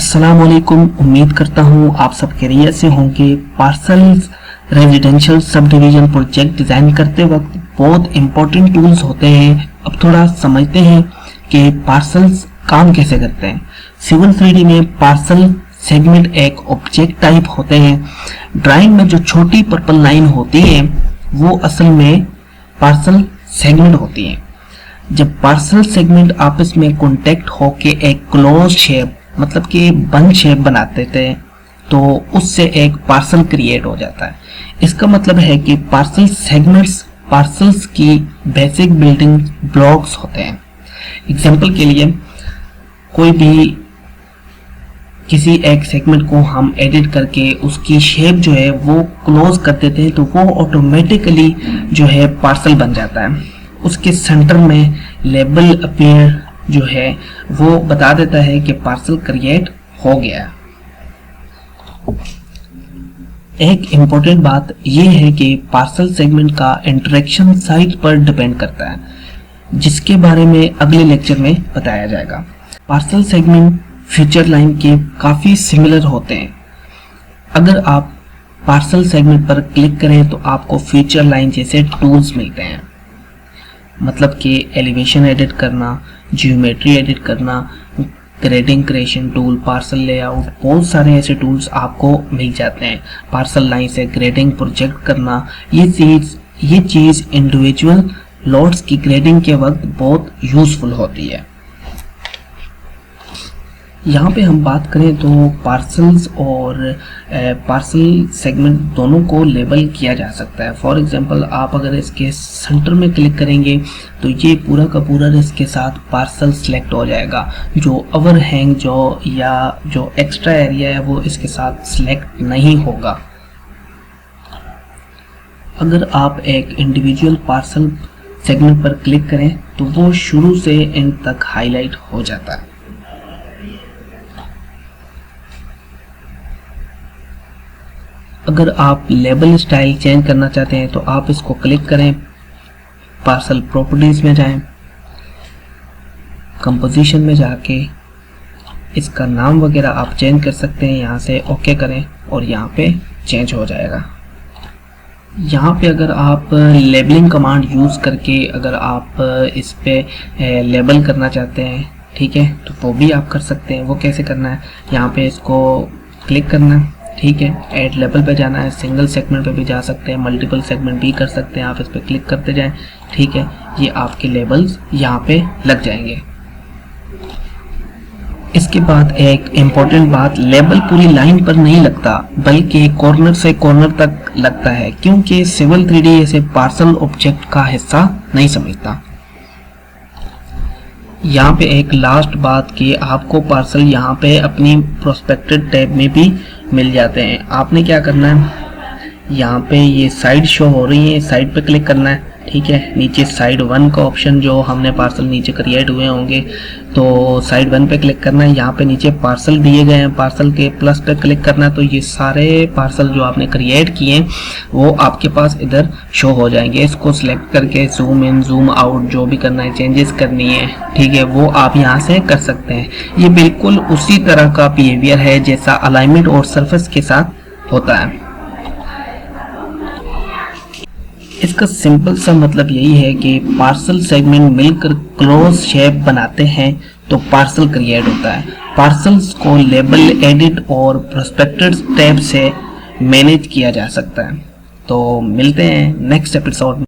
अस्सलामुअलैकुम। उम्मीद करता हूँ आप सब खैरियत से होंगे। Parcels residential sub division project design करते वक्त बहुत इंपॉर्टेंट टूल्स होते हैं। अब थोड़ा समझते हैं कि पार्सल्स काम कैसे करते हैं। सिविल 3D में पार्सल सेगमेंट एक ऑब्जेक्ट टाइप होते हैं। ड्राइंग में जो छोटी पर्पल लाइन होती है वो असल में पार्सल सेगमेंट होती है। जब पार्सल सेगमेंट आपस में कॉन्टेक्ट होके एक क्लोज शेप मतलब कि बंद शेप बनाते थे तो उससे एक पार्सल क्रिएट हो जाता है। इसका मतलब है कि पार्सल सेगमेंट्स पार्सल्स की बेसिक बिल्डिंग ब्लॉक्स होते हैं। एग्जांपल के लिए कोई भी किसी एक सेगमेंट को हम एडिट करके उसकी शेप जो है वो क्लोज कर देते हैं तो वो ऑटोमेटिकली जो है पार्सल बन जाता है। उसके सेंटर में लेबल अपीयर जो है वो बता देता है कि पार्सल क्रिएट हो गया। एक इम्पोर्टेंट बात यह है कि पार्सल सेगमेंट का इंटरेक्शन साइज पर डिपेंड करता है, जिसके बारे में अगले लेक्चर में बताया जाएगा। पार्सल सेगमेंट फीचर लाइन के काफ़ी सिमिलर होते हैं। अगर आप पार्सल सेगमेंट पर क्लिक करें तो आपको फीचर लाइन जैसे टूल्स मिलते हैं, मतलब कि एलिवेशन एडिट करना, ज्योमेट्री एडिट करना, grading creation tool, parcel layout, बहुत सारे ऐसे टूल्स आपको मिल जाते हैं। पार्सल लाइन से ग्रेडिंग प्रोजेक्ट करना, ये चीज़ इंडिविजुअल लॉट्स की ग्रेडिंग के वक्त बहुत यूजफुल होती है। यहाँ पे हम बात करें तो पार्सल्स और पार्सल सेगमेंट दोनों को लेबल किया जा सकता है। फॉर एग्जांपल आप अगर इसके सेंटर में क्लिक करेंगे तो ये पूरा का पूरा इसके साथ पार्सल सिलेक्ट हो जाएगा। जो ओवरहैंग या जो एक्स्ट्रा एरिया है वो इसके साथ सिलेक्ट नहीं होगा। अगर आप एक इंडिविजुअल पार्सल सेगमेंट पर क्लिक करें तो वो शुरू से एंड तक हाईलाइट हो जाता है। अगर आप लेबल स्टाइल चेंज करना चाहते हैं तो आप इसको क्लिक करें, पार्सल प्रॉपर्टीज में जाएं, कंपोजिशन में जाके इसका नाम वगैरह आप चेंज कर सकते हैं। यहाँ से ओके करें और यहाँ पे चेंज हो जाएगा। यहाँ पे अगर आप लेबलिंग कमांड यूज़ करके अगर आप इस पे लेबल करना चाहते हैं, ठीक है, तो वो भी आप कर सकते हैं। वो कैसे करना है, यहाँ पे इसको क्लिक करना है, ठीक है, ऐड लेबल पे जाना है। सिंगल सेगमेंट पे भी जा सकते हैं, मल्टीपल सेगमेंट भी कर सकते हैं। आप इस पे क्लिक करते जाएं, ठीक है, ये आपके लेबल्स यहाँ पे लग जाएंगे। इसके बाद एक इम्पोर्टेंट बात, लेबल पूरी लाइन पर नहीं लगता बल्कि कॉर्नर से कॉर्नर तक लगता है, क्योंकि सिविल 3D इसे पार्सल ऑब्जेक्ट का हिस्सा नहीं समझता। यहाँ पे एक लास्ट बात कि आपको पार्सल यहाँ पे अपनी प्रोस्पेक्टेड टैब में भी मिल जाते हैं। आपने क्या करना है, यहाँ पे ये साइड शो हो रही है, साइड पे क्लिक करना है, ठीक है। नीचे साइड 1 का ऑप्शन जो हमने पार्सल नीचे क्रिएट हुए होंगे तो साइड 1 पे क्लिक करना है। यहाँ पे नीचे पार्सल दिए गए हैं, पार्सल के प्लस पे क्लिक करना है तो ये सारे पार्सल जो आपने क्रिएट किए हैं वो आपके पास इधर शो हो जाएंगे। इसको सिलेक्ट करके जूम इन जूम आउट जो भी करना है, चेंजेस करनी है, ठीक है, वो आप यहाँ से कर सकते हैं। ये बिल्कुल उसी तरह का बिहेवियर है जैसा अलाइनमेंट और सरफेस के साथ होता है। इसका सिंपल सा मतलब यही है कि पार्सल सेगमेंट मिलकर क्लोज शेप बनाते हैं तो पार्सल क्रिएट होता है। पार्सल्स को लेबल, एडिट और प्रोस्पेक्टेड टैब से मैनेज किया जा सकता है। तो मिलते हैं नेक्स्ट एपिसोड में।